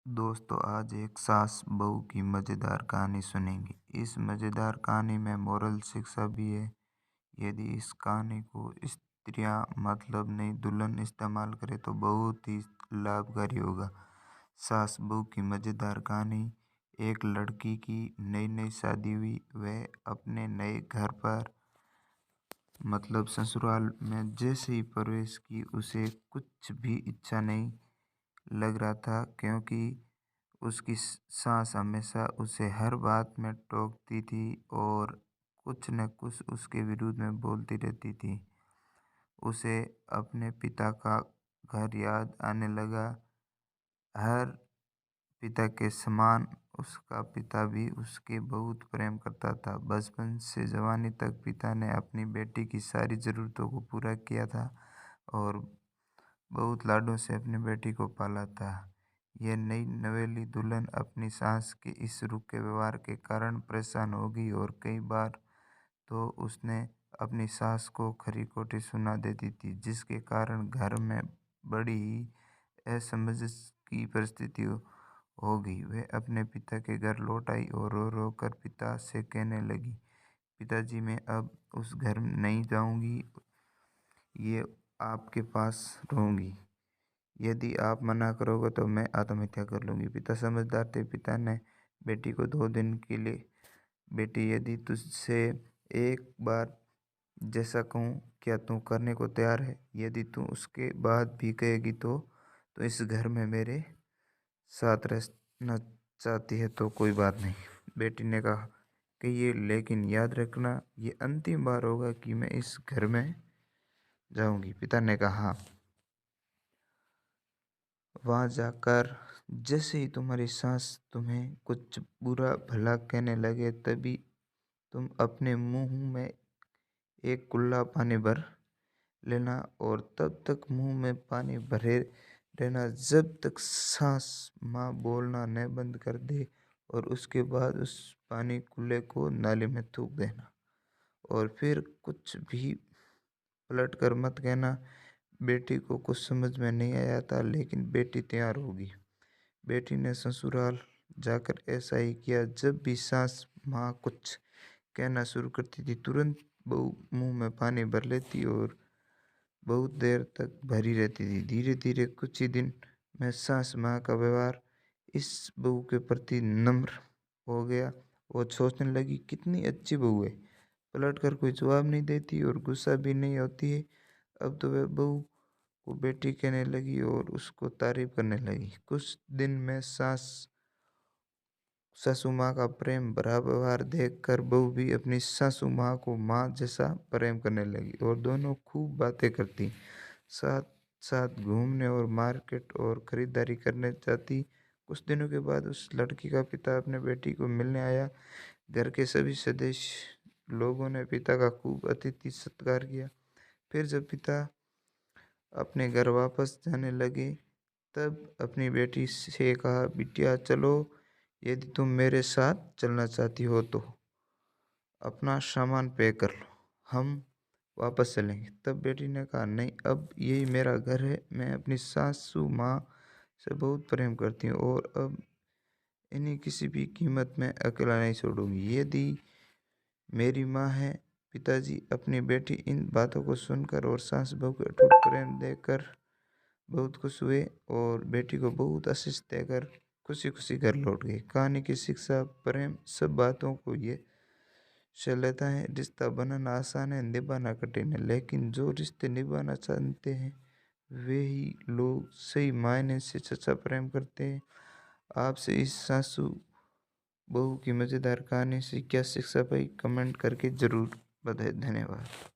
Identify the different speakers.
Speaker 1: दोस्तों, आज एक सास बहू की मज़ेदार कहानी सुनेंगे। इस मज़ेदार कहानी में मोरल शिक्षा भी है। यदि इस कहानी को स्त्रियां मतलब नहीं दुल्हन इस्तेमाल करे तो बहुत ही लाभकारी होगा। सास बहू की मज़ेदार कहानी। एक लड़की की नई नई शादी हुई। वह अपने नए घर पर मतलब ससुराल में जैसे ही प्रवेश की उसे कुछ भी अच्छा नहीं लग रहा था, क्योंकि उसकी सास हमेशा उसे हर बात में टोकती थी और कुछ न कुछ उसके विरुद्ध में बोलती रहती थी। उसे अपने पिता का घर याद आने लगा। हर पिता के समान उसका पिता भी उसके बहुत प्रेम करता था। बचपन से जवानी तक पिता ने अपनी बेटी की सारी ज़रूरतों को पूरा किया था और बहुत लाडों से अपनी बेटी को पाला था। यह नई नवेली दुल्हन अपनी सास के इस रूखे व्यवहार के कारण परेशान हो गई और कई बार तो उसने अपनी सास को खरी खोटी सुना देती थी, जिसके कारण घर में बड़ी ही असमंजस की परिस्थिति हो गई। वह अपने पिता के घर लौट आई और रो रो कर पिता से कहने लगी, पिताजी, मैं अब उस घर नहीं जाऊंगी, ये आपके पास रहूंगी। यदि आप मना करोगे तो मैं आत्महत्या कर लूँगी। पिता समझदार थे। पिता ने बेटी को 2 दिन के लिए, बेटी, यदि तुझसे एक बार जैसा कहूँ क्या तू करने को तैयार है? यदि तू उसके बाद भी कहेगी तो इस घर में मेरे साथ रहना चाहती है तो कोई बात नहीं। बेटी ने कहा, कहिए, लेकिन याद रखना ये अंतिम बार होगा कि मैं इस घर में जाऊंगी। पिता ने कहा, हाँ। वहाँ जाकर जैसे ही तुम्हारी सास तुम्हें कुछ बुरा भला कहने लगे, तभी तुम अपने मुंह में एक कुल्ला पानी भर लेना और तब तक मुंह में पानी भरे रहना जब तक सास माँ बोलना न बंद कर दे, और उसके बाद उस पानी कुल्ले को नाली में थूक देना और फिर कुछ भी पलट कर मत कहना। बेटी को कुछ समझ में नहीं आया था, लेकिन बेटी तैयार होगी। बेटी ने ससुराल जाकर ऐसा ही किया। जब भी सास माँ कुछ कहना शुरू करती थी, तुरंत बहू मुंह में पानी भर लेती और बहुत देर तक भरी रहती थी। धीरे धीरे कुछ ही दिन में सास माँ का व्यवहार इस बहू के प्रति नम्र हो गया। वो सोचने लगी, कितनी अच्छी बहू है, पलट कर कोई जवाब नहीं देती और गुस्सा भी नहीं होती है। अब तो वह बहू को बेटी कहने लगी और उसको तारीफ करने लगी। कुछ दिन में सासू माँ का प्रेम भरा व्यवहार देखकर बहू भी अपनी सासू माँ को माँ जैसा प्रेम करने लगी और दोनों खूब बातें करती, साथ साथ घूमने और मार्केट और खरीदारी करने जाती। कुछ दिनों के बाद उस लड़की का पिता अपने बेटी को मिलने आया। घर के सभी सदस्य लोगों ने पिता का खूब अतिथि सत्कार किया। फिर जब पिता अपने घर वापस जाने लगे, तब अपनी बेटी से कहा, बिटिया चलो, यदि तुम मेरे साथ चलना चाहती हो तो अपना सामान पैक कर लो, हम वापस चलेंगे। तब बेटी ने कहा, नहीं, अब यही मेरा घर है। मैं अपनी सासू माँ से बहुत प्रेम करती हूँ और अब इन्हें किसी भी कीमत में अकेला नहीं छोड़ूंगी। यदि मेरी माँ है। पिताजी अपनी बेटी इन बातों को सुनकर और सास बहू के अटूट प्रेम देखकर बहुत खुश हुए और बेटी को बहुत आशीष देकर खुशी खुशी घर लौट गए। कहानी की शिक्षा, प्रेम सब बातों को ये से लेता है। रिश्ता बनाना आसान है, निभाना कठिन है, लेकिन जो रिश्ते निभाना चाहते हैं वे ही लोग सही मायने से सच्चा प्रेम करते हैं। आपसे इस सासू बहू की मज़ेदार कहानी से क्या शिक्षा पाई, कमेंट करके ज़रूर बताएं। धन्यवाद।